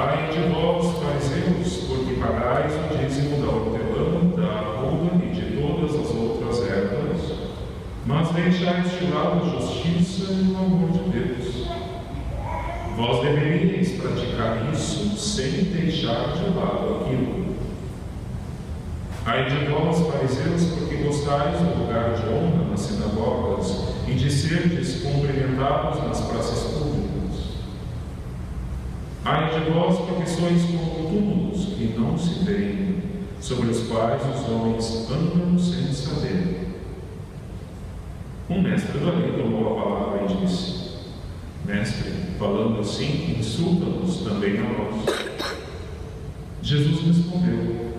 Ai de vós, fariseus, porque pagais o dízimo da hortelã, da arruga e de todas as outras ervas, mas deixais de lado a justiça e o amor de Deus. Vós deveríeis praticar isso sem deixar de lado aquilo. Ai de vós, fariseus, porque gostais do lugar de honra nas sinagogas e de serdes cumprimentados nas praças públicas. Ai de vós, porque sois como túmulos que não se veem, sobre os quais os homens andam sem saber. Um mestre da lei tomou a palavra e disse: Mestre, falando assim, insulta-nos também a nós. Jesus respondeu: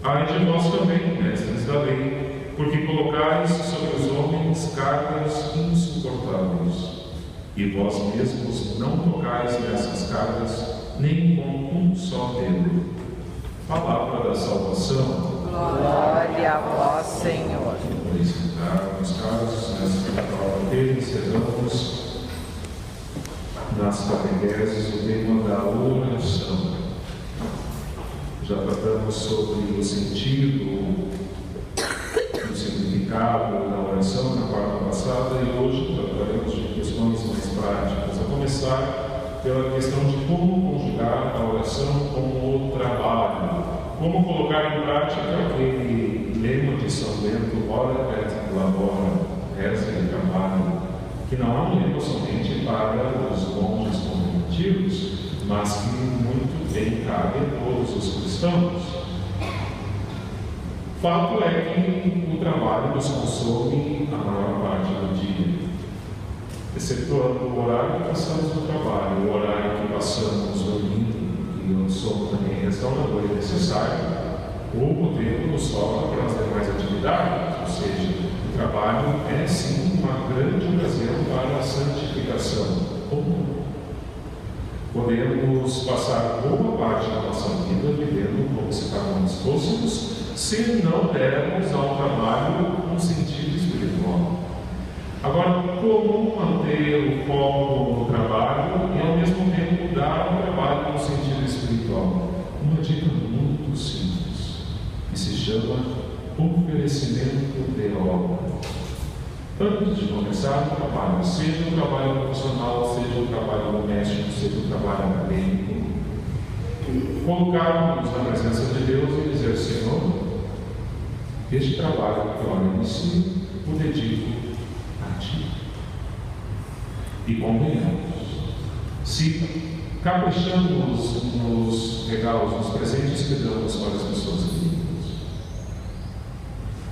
Ai de vós também, mestres da lei, porque colocais sobre os homens cargas insuportáveis, e vós mesmos não tocais nessas cargas, nem com um só dedo. Palavra da salvação. Glória a vós, Senhor. Podem sentar, meus caros, nesta quarta-feira encerramos nas catequeses o tema da oração. Já tratamos sobre o sentido, o significado da oração na quarta passada e hoje trataremos de questões mais práticas, a começar pela questão de como conjugar a oração com o trabalho, como colocar em prática aquele lema de São Bento, ora et labora, reza e trabalho, que não é um lema somente para os monges convertidos, mas que muito bem cabe a todos os cristãos. Fato é que o trabalho nos consome a maior parte do dia, excetuando o horário que passamos no trabalho, o horário que passamos dormindo, e o sono também restaurador e necessário, ou o tempo nos sobra para as demais atividades, ou seja, o trabalho é sim uma grande ocasião para a santificação. Podemos passar boa parte da nossa vida vivendo como se nós fôssemos, se não dermos ao trabalho um sentido espiritual. Agora, como manter o foco no trabalho e ao mesmo tempo dar ao trabalho um sentido espiritual? Uma dica muito simples, que se chama oferecimento de obra. Antes de começar o trabalho, seja o trabalho profissional, seja o trabalho doméstico, seja o trabalho acadêmico, colocarmos na presença de Deus e dizer: Senhor, este trabalho que eu inicio, o dedico a Ti. E convenhamos, se caprichamos nos regalos, nos presentes que damos para as pessoas queridas,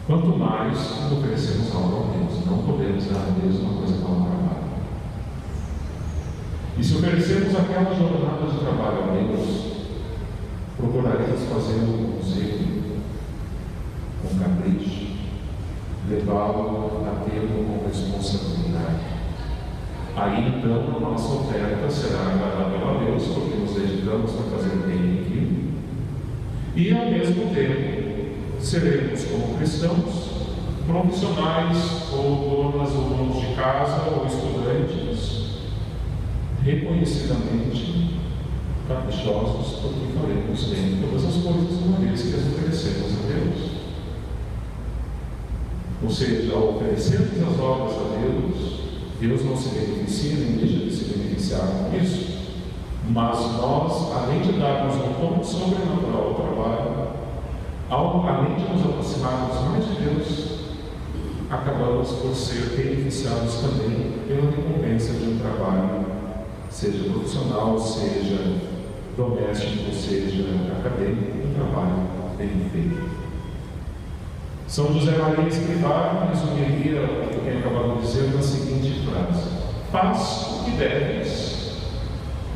quanto mais oferecemos algo a Deus, não podemos dar a Deus uma coisa para o trabalho. E se oferecemos aquela jornada de trabalho a Deus, procuraremos fazê-lo com zelo, com capricho, levá-lo a tê-lo com responsabilidade. Aí então a nossa oferta será agradável a Deus, porque nos dedicamos a fazer bem aquilo, e ao mesmo tempo seremos, como cristãos, profissionais ou donas ou donos de casa ou estudantes, reconhecidamente caprichosos, porque faremos bem todas as coisas uma vez que as oferecemos a Deus. Ou seja, ao oferecermos as obras a Deus, Deus não se beneficia nem deixa de se beneficiar com isso, mas nós, além de darmos um tom sobrenatural ao trabalho, além de nos aproximarmos mais de Deus, acabamos por ser beneficiados também pela recompensa de um trabalho, seja profissional, seja doméstico, seja acadêmico, um trabalho bem feito. São José Maria Escrivá resumiria o que eu tenho acabado de dizer na seguinte frase: faz o que deves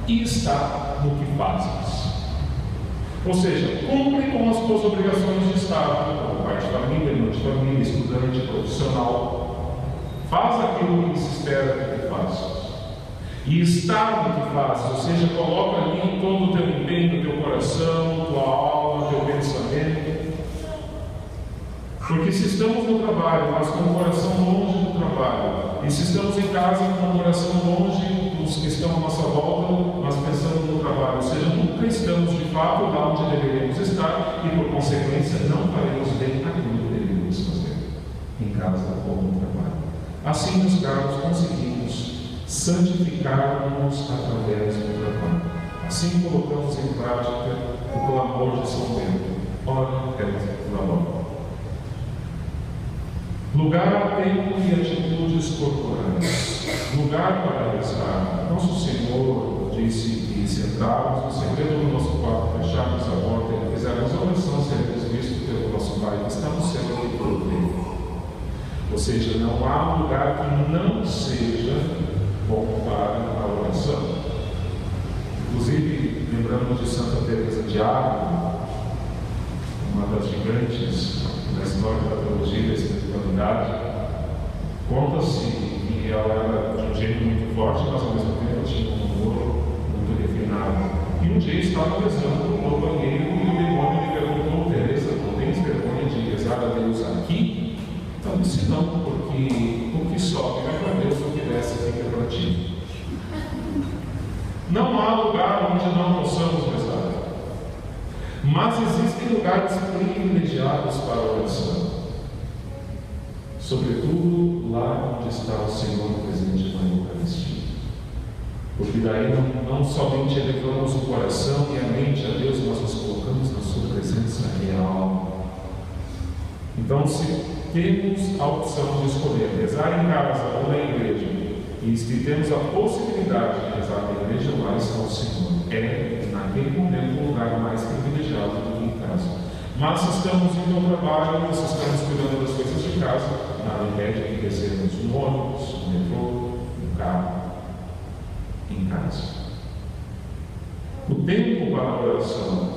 e está no que fazes. Ou seja, cumpre com as tuas obrigações de Estado, como pai de família, irmão de família, estudante, profissional. Faz aquilo que se espera que faças. E está no que fazes, ou seja, coloca ali todo o teu empenho, teu coração, tua alma, teu pensamento. Porque se estamos no trabalho, mas com o coração longe do trabalho, e se estamos em casa com o coração longe dos que estão à nossa volta, mas pensando no trabalho, ou seja, nunca estamos de fato lá onde deveríamos estar e, por consequência, não faremos bem aquilo que deveríamos fazer, em casa ou no trabalho. Assim, meus caros, conseguimos santificar-nos através do trabalho. Assim, colocamos em prática o clamor de São Pedro: ora et labora. Lugar, tempo e atitudes corporais. Lugar para rezar. Nosso Senhor disse que, sentados no segredo do nosso quarto, fecharmos a porta e fizermos a oração, seremos vistos pelo nosso Pai que está no céu e todo vê. Ou seja, não há lugar que não seja bom para a oração. Inclusive, lembramos de Santa Teresa de Ávila, uma das gigantes na história da teologia e da espiritualidade. Conta-se que ela era de um jeito muito forte, mas ao mesmo tempo tinha um humor muito refinado. E um dia estava rezando no banheiro e o demônio lhe perguntou: Teresa, não tens vergonha de rezar a Deus aqui? Ela disse: não, porque o que sobe é para Deus, o que desce fica para ti. Não há lugar onde não possamos rezar. Mas existem lugares privilegiados para a oração, sobretudo lá onde está o Senhor presente na Eucaristia. Porque daí não somente elevamos o coração e a mente a Deus, mas nos colocamos na sua presença real. Então, se temos a opção de escolher rezar em casa ou na igreja, e se temos a possibilidade de rezar na igreja, lá está o Senhor. É, naquele momento, um lugar mais privilegiado do que em casa. Mas se estamos indo ao trabalho, se estamos cuidando das coisas de casa, nada impede que rezemos no ônibus, no metrô, no carro, em casa. O tempo para a oração,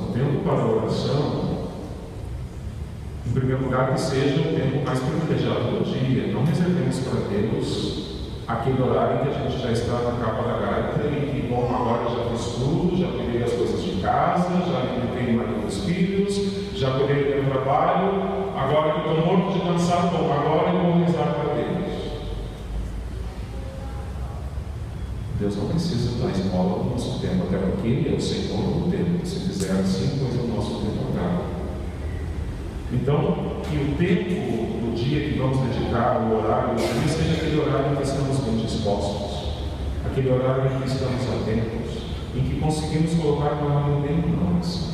em primeiro lugar, que seja o tempo mais privilegiado do dia. Não reservemos para Deus aquele horário em que a gente já está na capa da gaita e que, bom, agora já fiz tudo, já cuidei das coisas de casa, já alimentei o marido dos filhos, já cuidei do meu trabalho, agora que eu estou morto de cansado, bom, agora eu vou rezar para Deus. Deus não precisa da esmola do nosso tempo, até porque Ele é o Senhor do tempo. Se fizer assim, pois o nosso tempo acaba. Então, que o tempo do dia que vamos dedicar ao horário do dia seja aquele horário em que estamos bem dispostos, aquele horário em que estamos atentos, em que conseguimos colocar o nome bem na oração.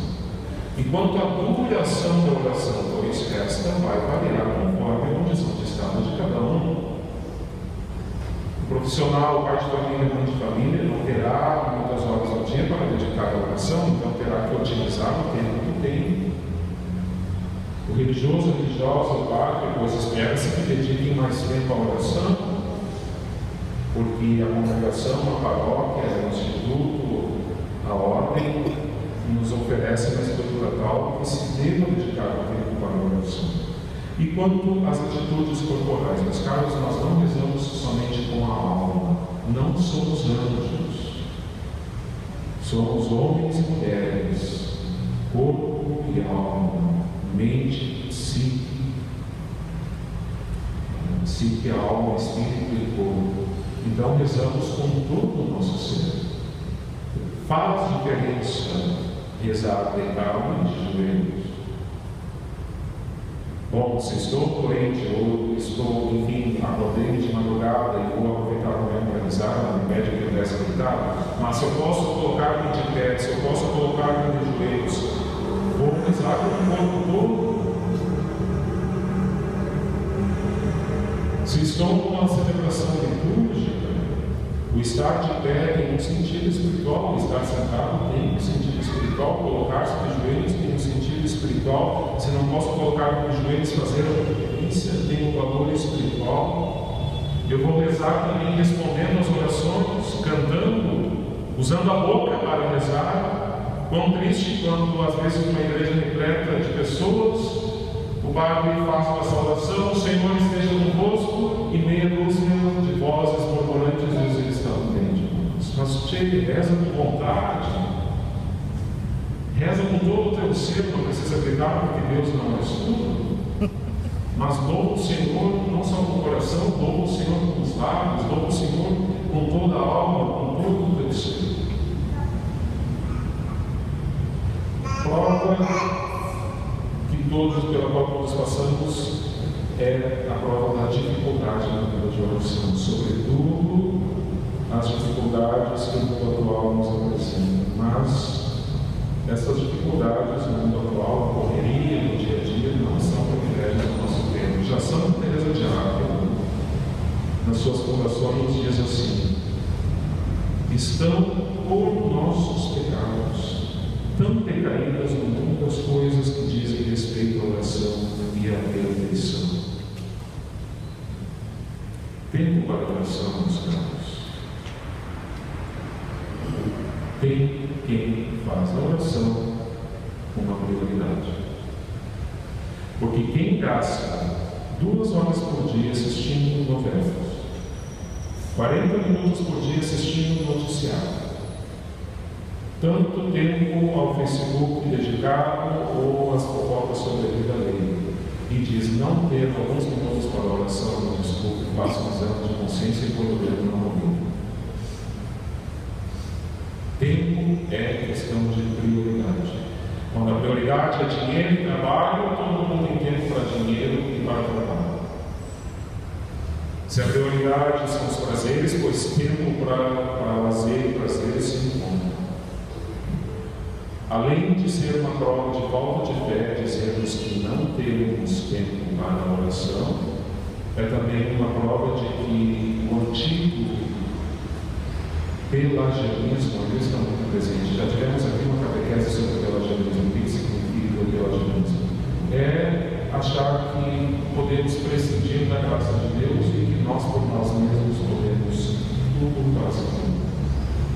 E quanto à duração da oração, pois esta vai variar conforme a condição de estado de cada um. O profissional, pai de família, mãe de família, não terá muitas horas ao dia para dedicar à oração, então terá que otimizar o tempo que tem. O religioso, a religiosa, o padre, pois espera-se que dediquem mais tempo à oração, porque a congregação, a paróquia, o instituto, a ordem nos oferece uma estrutura tal que se deva dedicar o tempo para a oração. E quanto às atitudes corporais, meus caros, nós não rezamos somente com a alma, não somos anjos, somos homens e mulheres, corpo e alma, mente, psique, alma, espírito e corpo. Então rezamos com todo o nosso ser. Faz diferença rezar deitado e de joelhos. Bom, se estou doente ou estou, enfim, acordei de madrugada e vou aproveitar o momento para rezar, não me impede que eu desça deitado, mas se eu posso colocar-me de pé, se eu posso colocar-me de joelhos, vou rezar com o corpo todo. Se estou numa celebração litúrgica, o estar de pé tem um sentido espiritual, o estar sentado tem um sentido espiritual, colocar-se de joelhos tem um sentido espiritual. Se não posso colocar de joelhos, fazer a reverência tem um valor espiritual. Eu vou rezar também respondendo às orações, cantando, usando a boca para rezar. Quão triste quando às vezes uma igreja repleta de pessoas, o padre faz uma saudação, o Senhor esteja convosco, e meia dúzia de vozes murmurantes diz: Ele está no meio de nós. Mas reza com vontade, reza com todo o teu ser, não precisa gritar porque Deus não é surdo. Mas louva o Senhor não só com o coração, louva o Senhor com os lábios, louva o Senhor com toda a alma, com todo o teu ser. prova pela qual todos passamos é a prova da dificuldade na vida de oração, sobretudo as dificuldades que o mundo atual nos apresenta. Mas essas dificuldades no mundo atual, a correria no dia a dia, não são privilégios do nosso tempo. Já Santa Teresa de Ávila, nas suas fundações, diz assim: estão por nossos pecados tão decaídas no mundo as coisas que dizem respeito à oração e à perfeição. Tempo para a oração, meus caros. Tem quem faz a oração uma prioridade. Porque quem gasta 2 horas por dia assistindo novelas, 40 minutos por dia assistindo noticiário, tanto tempo ao Facebook dedicado ou às fofocas sobre a vida alheia, e diz não ter alguns minutos para a oração, não desculpe, faça um exame de consciência e põe o dedo na mão. Tempo é questão de prioridade. Quando a prioridade é dinheiro e trabalho, todo mundo tem tempo para dinheiro e para trabalho. Se a prioridade são os prazeres, pois tempo para lazer e prazeres se encontram. Além de ser uma prova de falta de fé, dizermos que não temos tempo para a oração, é também uma prova de que o antigo pelagianismo ainda está muito presente. Já tivemos aqui uma catequese sobre o pelagianismo. O que significa o pelagianismo? É achar que podemos prescindir da graça de Deus e que nós por nós mesmos podemos tudo quase.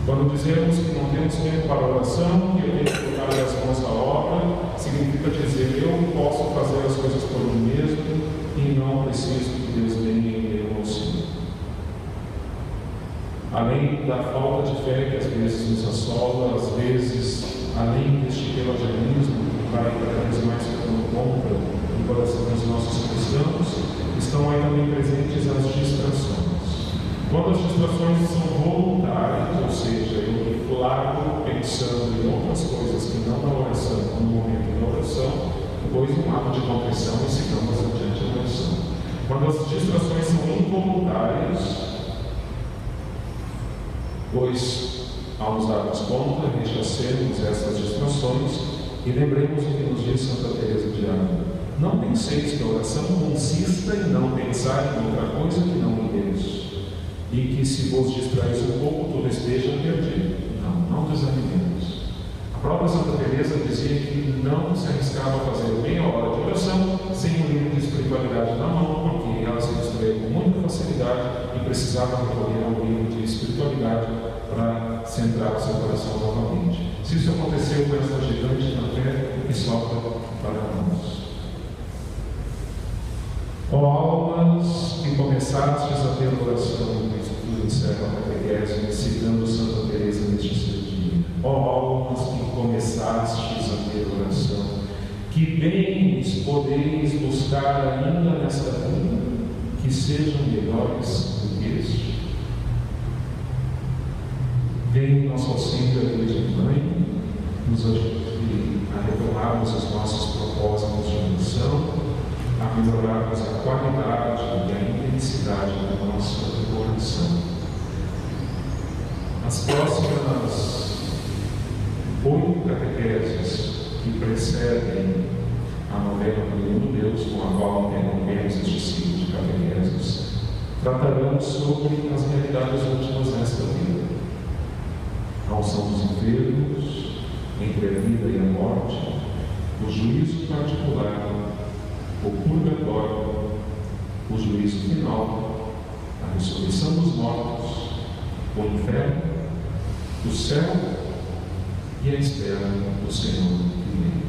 Quando dizemos que não temos tempo para a oração, que eu tenho que colocar as mãos à obra, significa dizer eu posso fazer as coisas por mim mesmo e não preciso que Deus venha em meu auxílio. Além da falta de fé que às vezes nos assola, às vezes, além deste pelagianismo que vai cada vez mais ficando contra o coração dos nossos cristãos, estão aí também presentes as distrações. Quando as distrações são voluntárias, ou seja, eu largo pensando em outras coisas que não na oração, no momento da oração, depois um ato de contrição e sigamos adiante a oração. Quando as distrações são involuntárias, pois, ao nos darmos conta, rechacemos essas distrações e lembremos o que nos diz Santa Teresa de Ávila: não penseis que a oração consista em não pensar em outra coisa que não em Deus, e que se vos distraís um pouco, tudo esteja perdido. Não desanimemos. A própria Santa Teresa dizia que não se arriscava a fazer meia hora de oração sem um livro de espiritualidade na mão, porque ela se distraía com muita facilidade e precisava recorrer ao livro de espiritualidade para centrar o seu coração novamente. Se isso aconteceu com essa gigante na fé, o que sobra para nós? Ó almas que começastes a ter oração, encerra a catequese citando Santa Teresa neste seu dia. Ó almas que começastes a ter oração, que bens podeis buscar ainda nesta vida, que sejam melhores do que este. Vem nosso auxílio, a Virgem Mãe, nos ajude a retomarmos os nossos propósitos de oração, a melhorarmos a qualidade e a intensidade da nossa oração. As próximas 8 catequeses que precedem a novena do Menino Deus, com a qual interrompemos este ciclo de catequeses, tratarão sobre as realidades últimas desta vida: a unção dos enfermos, entre a vida e a morte, o juízo particular, o purgatório, o juízo final, a ressurreição dos mortos, o inferno, o céu e a espera do Senhor que vem.